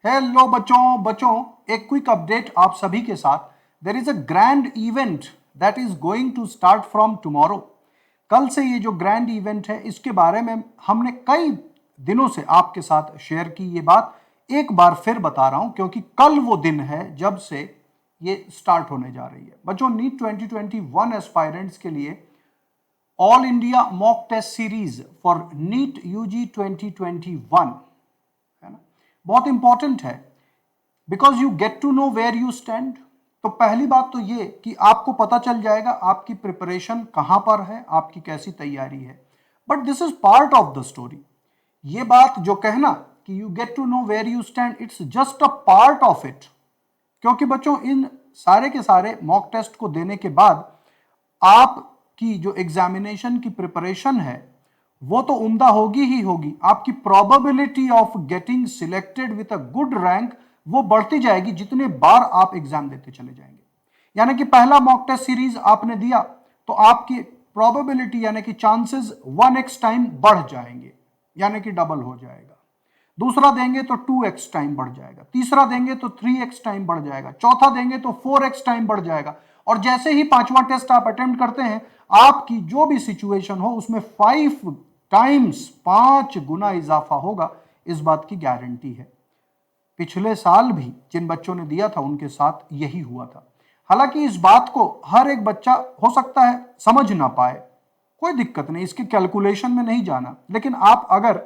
Hello बच्चों एक quick update आप सभी के साथ। There is a grand event that is going to start from tomorrow. कल से ये जो ग्रैंड इवेंट है इसके बारे में हमने कई दिनों से आपके साथ शेयर की। ये बात एक बार फिर बता रहा हूं क्योंकि कल वो दिन है जब से ये स्टार्ट होने जा रही है। बच्चों नीट 2021 एस्पायरेंट्स के लिए all India mock test series for NEET UG 2021 है ना, बहुत इंपॉर्टेंट है because you get to know where you stand. तो पहली बात तो ये कि आपको पता चल जाएगा आपकी प्रिपरेशन कहां पर है, आपकी कैसी तैयारी है। But this is part of the story. ये बात जो कहना कि you get to know where you stand, it's just a part of it. क्योंकि बच्चों इन सारे के सारे मॉक टेस्ट को देने के बाद आपकी जो एग्जामिनेशन की प्रिपरेशन है वो तो उम्दा होगी ही होगी। आपकी probability of getting selected with a good rank वो बढ़ती जाएगी जितने बार आप एग्जाम देते चले जाएंगे। यानी कि पहला मॉक टेस्ट सीरीज आपने दिया तो आपकी प्रोबेबिलिटी यानी कि चांसेस 1x टाइम बढ़ जाएंगे, यानी कि डबल हो जाएगा। दूसरा देंगे तो 2x टाइम बढ़ जाएगा, तीसरा देंगे तो 3x टाइम बढ़ जाएगा, चौथा देंगे तो 4x टाइम बढ़ जाएगा। और जैसे ही पांचवा टेस्ट आप अटेम्प्ट करते हैं आपकी जो भी सिचुएशन हो उसमें 5 टाइम्स 5 गुना इजाफा होगा, इस बात की गारंटी है। पिछले साल भी जिन बच्चों ने दिया था उनके साथ यही हुआ था। हालांकि इस बात को हर एक बच्चा हो सकता है समझ ना पाए, कोई दिक्कत नहीं, इसके कैलकुलेशन में नहीं जाना। लेकिन आप अगर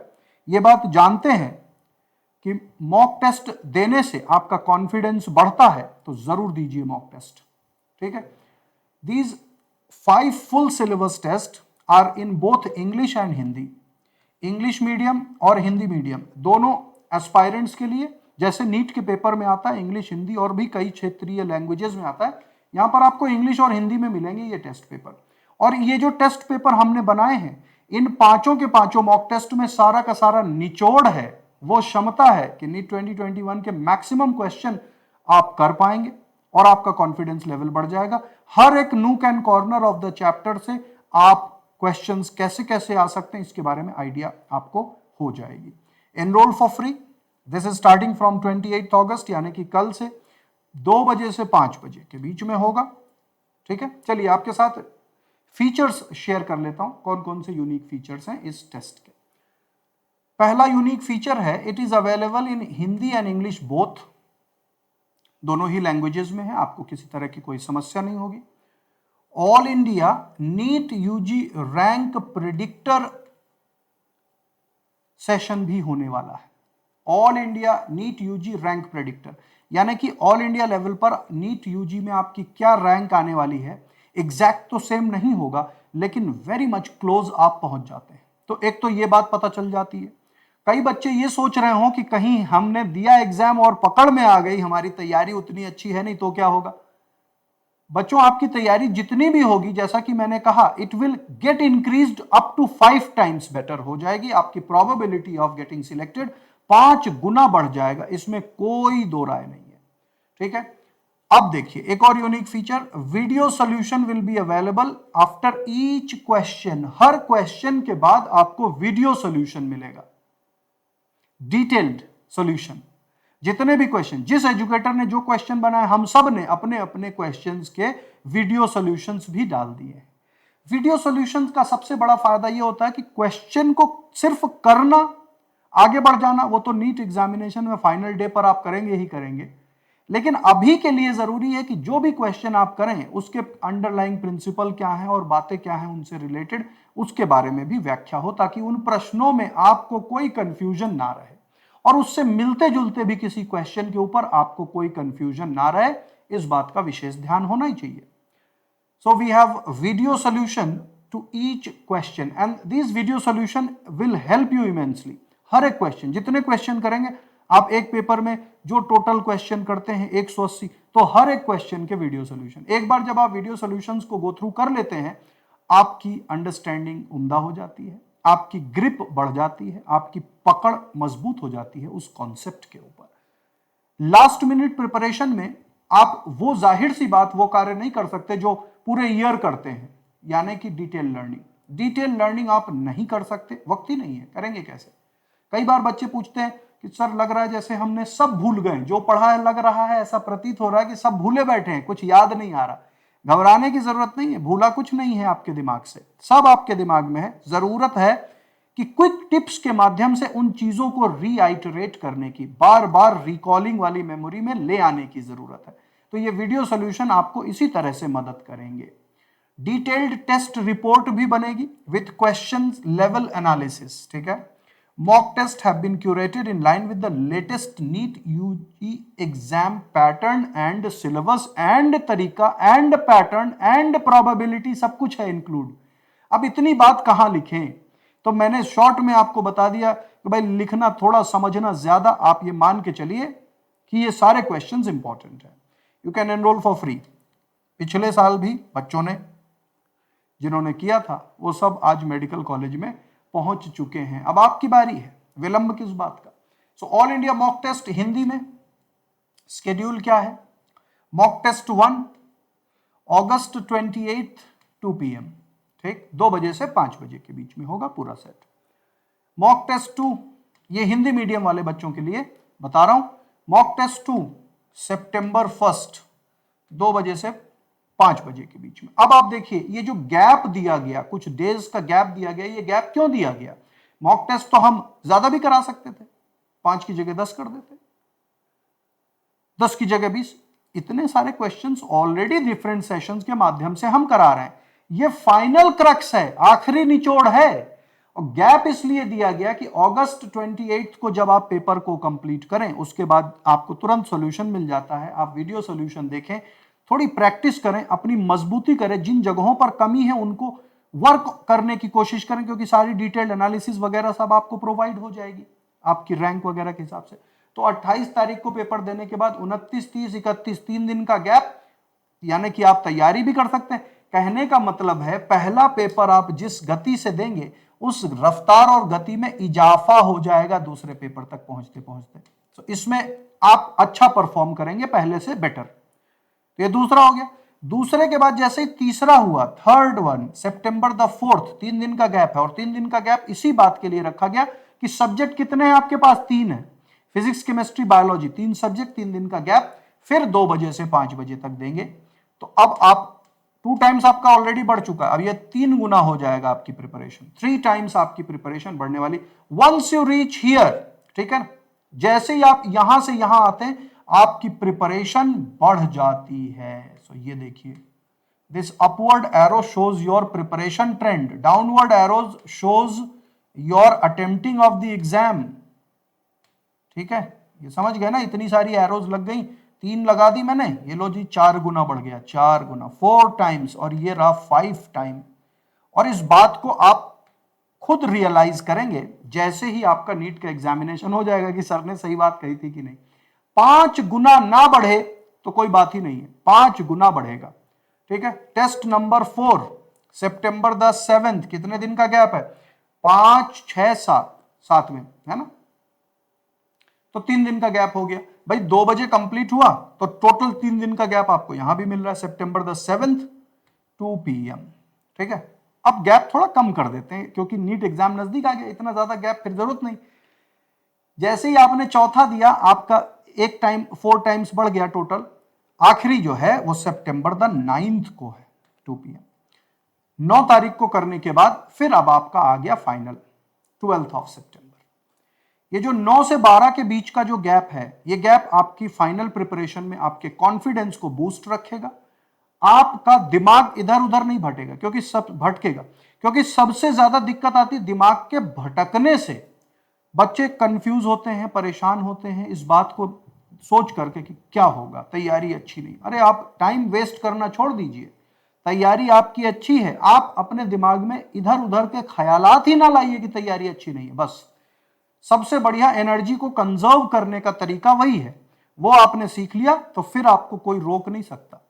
ये बात जानते हैं कि मॉक टेस्ट देने से आपका कॉन्फिडेंस बढ़ता है तो जरूर दीजिए मॉक टेस्ट, ठीक है। These 5 full syllabus test are in both English and Hindi. English medium और हिंदी मीडियम दोनों एस्पायरेंट्स के लिए, जैसे नीट के पेपर में आता है इंग्लिश हिंदी और भी कई क्षेत्रीय लैंग्वेजेस में आता है, यहां पर आपको इंग्लिश और हिंदी में मिलेंगे ये टेस्ट पेपर। और ये जो टेस्ट पेपर हमने बनाए हैं इन पांचों के पांचों मॉक टेस्ट में सारा का सारा निचोड़ है, वो क्षमता है कि नीट 2021 के मैक्सिमम क्वेश्चन आप कर पाएंगे और आपका कॉन्फिडेंस लेवल बढ़ जाएगा। हर एक nook and corner of the chapter से आप क्वेश्चंस कैसे कैसे आ सकते हैं इसके बारे में आइडिया आपको हो जाएगी। Enrol for free, this is starting from 28 अगस्त, यानी कि कल से 2 बजे से 5 बजे के बीच में होगा, ठीक है। चलिए आपके साथ फीचर्स शेयर कर लेता हूं, कौन कौन से यूनिक फीचर्स हैं इस टेस्ट के। पहला यूनिक फीचर है it is available in Hindi and English both, दोनों ही लैंग्वेजेस में है, आपको किसी तरह की कोई समस्या नहीं होगी। All India NEET UG rank predictor session भी होने वाला है। All India NEET UG rank predictor यानी कि ऑल इंडिया लेवल पर नीट यूजी में आपकी क्या रैंक आने वाली है, एग्जैक्ट तो सेम नहीं होगा लेकिन वेरी मच क्लोज आप पहुंच जाते हैं। तो एक तो ये बात पता चल जाती है। कई बच्चे ये सोच रहे हो कि कहीं हमने दिया एग्जाम और पकड़ में आ गई, हमारी तैयारी उतनी अच्छी है नहीं तो क्या होगा। बच्चों आपकी तैयारी जितनी भी होगी, जैसा कि मैंने कहा, it will get increased up to 5 times better हो जाएगी। आपकी प्रोबेबिलिटी ऑफ गेटिंग सिलेक्टेड 5 गुना बढ़ जाएगा, इसमें कोई दो राय नहीं है, ठीक है। अब देखिए एक और unique feature, video solution will be available after each question. Her question के बाद आपको वीडियो सॉल्यूशन मिलेगा, डिटेल्ड सॉल्यूशन। जितने भी क्वेश्चन, जिस एजुकेटर ने जो क्वेश्चन बनाए, हम सब ने अपने अपने क्वेश्चंस के वीडियो सॉल्यूशंस भी डाल दिए। वीडियो सॉल्यूशंस का सबसे बड़ा फायदा ये होता है कि क्वेश्चन को सिर्फ करना, आगे बढ़ जाना, वो तो नीट एग्जामिनेशन में फाइनल डे पर आप करेंगे ही करेंगे। लेकिन अभी के लिए जरूरी है कि जो भी क्वेश्चन आप करें उसके अंडरलाइंग प्रिंसिपल क्या है और बातें क्या हैं उनसे रिलेटेड, उसके बारे में भी व्याख्या हो, ताकि उन प्रश्नों में आपको कोई कंफ्यूजन ना रहे और उससे मिलते जुलते भी किसी क्वेश्चन के ऊपर आपको कोई कंफ्यूजन ना रहे। इस बात का विशेष ध्यान होना ही चाहिए। So we have video solution to each question and this video solution will help you immensely. हर एक क्वेश्चन, जितने क्वेश्चन करेंगे आप एक पेपर में, जो टोटल क्वेश्चन करते हैं 180, तो हर एक क्वेश्चन के वीडियो सॉल्यूशन, एक बार जब आप वीडियो सॉल्यूशंस को गो थ्रू कर लेते हैं आपकी अंडरस्टैंडिंग उम्दा हो जाती है, आपकी ग्रिप बढ़ जाती है, आपकी पकड़ मजबूत हो जाती है उस कॉन्सेप्ट के ऊपर। लास्ट मिनट प्रिपरेशन में आप वो जाहिर सी बात वो कार्य नहीं कर सकते जो पूरे ईयर करते हैं, यानी कि डिटेल लर्निंग। डिटेल लर्निंग आप नहीं कर सकते, वक्त ही नहीं है, करेंगे कैसे। कई बार बच्चे पूछते हैं कि सर लग रहा है जैसे हमने सब भूल गए, जो पढ़ा है लग रहा है, ऐसा प्रतीत हो रहा है कि सब भूले बैठे हैं, कुछ याद नहीं आ रहा। घबराने की जरूरत नहीं है, भूला कुछ नहीं है आपके दिमाग से, सब आपके दिमाग में है। जरूरत है कि क्विक टिप्स के माध्यम से उन चीजों को रीआइटरेट करने की, बार बार रिकॉलिंग वाली मेमोरी में ले आने की जरूरत है। तो ये वीडियो सॉल्यूशन आपको इसी तरह से मदद करेंगे। डिटेल्ड टेस्ट रिपोर्ट भी बनेगी विथ क्वेश्चंस लेवल एनालिसिस, ठीक है। Mock test have been curated in line with the latest NEET UG exam pattern and syllabus and तरीका एंड पैटर्न एंड प्रोबेबिलिटी, सब कुछ है इंक्लूड। अब इतनी बात कहां लिखें, तो मैंने शॉर्ट में आपको बता दिया कि भाई लिखना थोड़ा, समझना ज्यादा। आप ये मान के चलिए कि ये सारे क्वेश्चंस इंपॉर्टेंट है। You can enrol for free. पिछले साल भी बच्चों ने जिन्होंने किया था वो सब आज मेडिकल कॉलेज में पहुंच चुके हैं। अब आपकी बारी है, विलंब किस बात का। So all India mock test Hindi में शेड्यूल क्या है। मॉक टेस्ट 1 अगस्त 28 2 PM, ठीक, 2 बजे से 5 बजे के बीच में होगा पूरा सेट। मॉक टेस्ट 2, ये हिंदी मीडियम वाले बच्चों के लिए बता रहा हूं। मॉक टेस्ट 2 सितंबर 1 2 बजे से 5 बजे के बीच में। अब आप देखिए ये जो गैप दिया गया, कुछ डेज का गैप दिया गया, ये गैप क्यों दिया गया। मॉक टेस्ट तो हम ज्यादा भी करा सकते थे, 5 की जगह 10 कर देते, 10 की जगह 20। इतने सारे क्वेश्चंस ऑलरेडी डिफरेंट सेशंस के माध्यम से हम करा रहे हैं। ये फाइनल क्रक्स है, आखिरी निचोड़ है। और गैप इसलिए दिया गया कि अगस्त 28 को जब आप पेपर को कंप्लीट करें, उसके बाद आपको तुरंत सॉल्यूशन मिल जाता है। आप वीडियो सॉल्यूशन देखें, थोड़ी प्रैक्टिस करें, अपनी मजबूती करें, जिन जगहों पर कमी है उनको वर्क करने की कोशिश करें, क्योंकि सारी डिटेल्ड एनालिसिस वगैरह सब आपको प्रोवाइड हो जाएगी आपकी रैंक वगैरह के हिसाब से। तो 28 तारीख को पेपर देने के बाद 29, 30, 31 3 दिन का गैप, यानी कि आप तैयारी भी कर सकते हैं। कहने का मतलब है पहला पेपर आप जिस गति से देंगे उस रफ्तार और गति में इजाफा हो जाएगा दूसरे पेपर तक पहुंचते पहुंचते। तो इसमें आप अच्छा परफॉर्म करेंगे, पहले से बेटर। तो ये दूसरा हो गया। दूसरे के बाद जैसे ही तीसरा हुआ, थर्ड वन सितंबर 4, 3 दिन का गैप है। और 3 दिन का गैप इसी बात के लिए रखा गया कि सब्जेक्ट कितने हैं आपके पास, 3 है, फिजिक्स केमिस्ट्री बायोलॉजी, 3 सब्जेक्ट, 3 दिन का गैप, फिर 2 बजे से 5 बजे तक देंगे। तो अब आप 2 टाइम्स आपका ऑलरेडी बढ़ चुका है, अब ये 3 गुना हो जाएगा आपकी प्रिपरेशन, 3 टाइम्स आपकी प्रिपरेशन बढ़ने वाली। वंस यू रीच हियर, ठीक है, जैसे ही आप यहां से यहां आते हैं आपकी प्रिपरेशन बढ़ जाती है। सो ये देखिए, this upward arrow shows your preparation trend, downward arrows shows your attempting of the exam. ठीक है, ये समझ गए ना, इतनी सारी एरोज लग गई, 3 लगा दी मैंने, ये लो जी 4 गुना बढ़ गया, 4 गुना, 4 टाइम्स, और ये रहा 5 टाइम। और इस बात को आप खुद रियलाइज करेंगे जैसे ही आपका नीट का एग्जामिनेशन हो जाएगा कि सर ने सही बात कही थी कि नहीं। 5 गुना ना बढ़े तो कोई बात ही नहीं है, 5 गुना बढ़ेगा। ठीक है, टेस्ट नंबर 4 सितंबर 7, कितने दिन का गैप है, 5, 6, 7, 7 में है ना, तो 3 दिन का गैप हो गया भाई। 2 बजे कंप्लीट हुआ तो टोटल 3 दिन का गैप आपको यहां भी मिल रहा है, सितंबर 7 2 PM। ठीक है, अब गैप थोड़ा कम कर देते हैं क्योंकि नीट एग्जाम नजदीक आ गया, इतना ज्यादा गैप फिर जरूरत नहीं। जैसे ही आपने चौथा दिया आपका 1 टाइम 4 टाइम्स बढ़ गया टोटल। आखिरी जो है वो सितंबर 9 को है 2 PM। 9 तारीख को करने के बाद फिर अब आपका आ गया फाइनल 12 सितंबर। ये जो 9 से 12 के बीच का जो गैप है, ये गैप आपकी फाइनल प्रिपरेशन में आपके कॉन्फिडेंस को बूस्ट रखेगा। आपका दिमाग इधर उधर नहीं भटेगा, क्योंकि सब भटकेगा, क्योंकि सबसे ज्यादा दिक्कत आती है दिमाग के भटकने से। बच्चे कंफ्यूज होते हैं, परेशान होते हैं इस बात को सोच करके कि क्या होगा, तैयारी अच्छी नहीं। अरे आप टाइम वेस्ट करना छोड़ दीजिए, तैयारी आपकी अच्छी है, आप अपने दिमाग में इधर उधर के ख्यालात ही ना लाइए कि तैयारी अच्छी नहीं है। बस सबसे बढ़िया एनर्जी को कंजर्व करने का तरीका वही है, वो आपने सीख लिया तो फिर आपको कोई रोक नहीं सकता।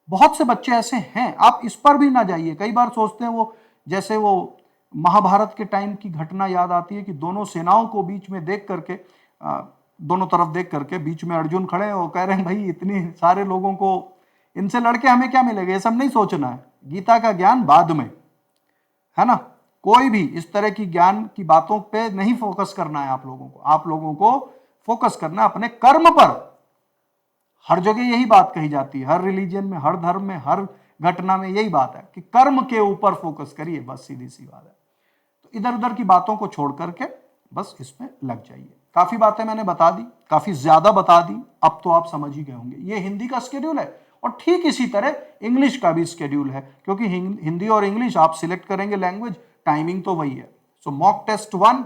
बहुत से बच्चे ऐसे हैं, आप इस पर भी ना जाइए। कई बार सोचते हैं वो, जैसे वो महाभारत के टाइम की घटना याद आती है कि दोनों सेनाओं को बीच में देख करके, दोनों तरफ देख करके बीच में अर्जुन खड़े हैं, वो कह रहे हैं भाई इतने सारे लोगों को, इनसे लड़के हमें क्या मिलेगा, ये सब नहीं सोचना है, गीता का ज्ञान बाद में, है ना। कोई भी इस तरह की ज्ञान की बातों पे नहीं फोकस करना है आप लोगों को। आप लोगों को फोकस करना है अपने कर्म पर। हर जगह यही बात कही जाती है, हर रिलीजन में, हर धर्म में, हर घटना में यही बात है कि कर्म के ऊपर फोकस करिए, बस सीधी सी बात है। तो इधर उधर की बातों को छोड़ करके बस इसमें लग जाइए। काफी बातें मैंने बता दी, काफी ज्यादा बता दी, अब तो आप समझ ही गए होंगे। ये हिंदी का स्केड्यूल है और ठीक इसी तरह इंग्लिश का भी स्केड्यूल है, क्योंकि हिंदी और इंग्लिश आप सिलेक्ट करेंगे लैंग्वेज, टाइमिंग तो वही है। सो mock test 1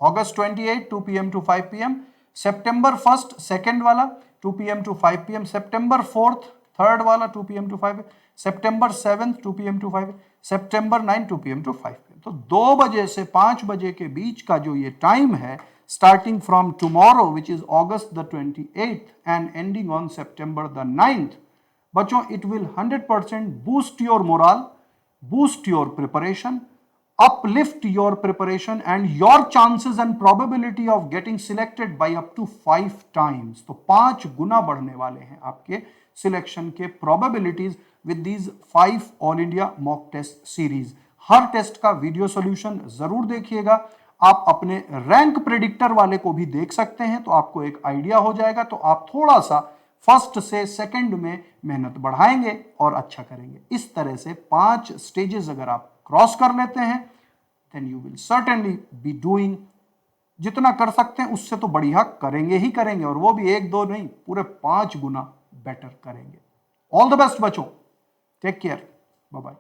August 28 2 p.m. to 5 p.m. September 1st second वाला 2 p.m. to 5 p.m. September 4th third वाला 2 p.m. to 5 September 7th 2 p.m. to 5 September 9 2 p.m. to 5 p.m. तो 2 बजे से 5 बजे के बीच का जो ये टाइम है, starting from tomorrow which is August the 28th and ending on September the 9th, बच्चों it will 100% boost your morale, boost your preparation, uplift your preparation and your chances and probability of getting selected by up to 5 times। तो 5 गुना बढ़ने वाले हैं आपके selection के probabilities with these 5 all India mock test series. हर test का video solution जरूर देखिएगा। आप अपने रैंक प्रेडिक्टर वाले को भी देख सकते हैं, तो आपको एक आइडिया हो जाएगा। तो आप थोड़ा सा फर्स्ट से सेकंड में मेहनत बढ़ाएंगे और अच्छा करेंगे। इस तरह से 5 स्टेजेस अगर आप क्रॉस कर लेते हैं, then you will certainly be doing, जितना कर सकते हैं उससे तो बढ़िया करेंगे ही करेंगे, और वो भी 1 2 नहीं, पूरे 5 गुना बेटर करेंगे। ऑल द बेस्ट बच्चों, टेक केयर, बाय बाय।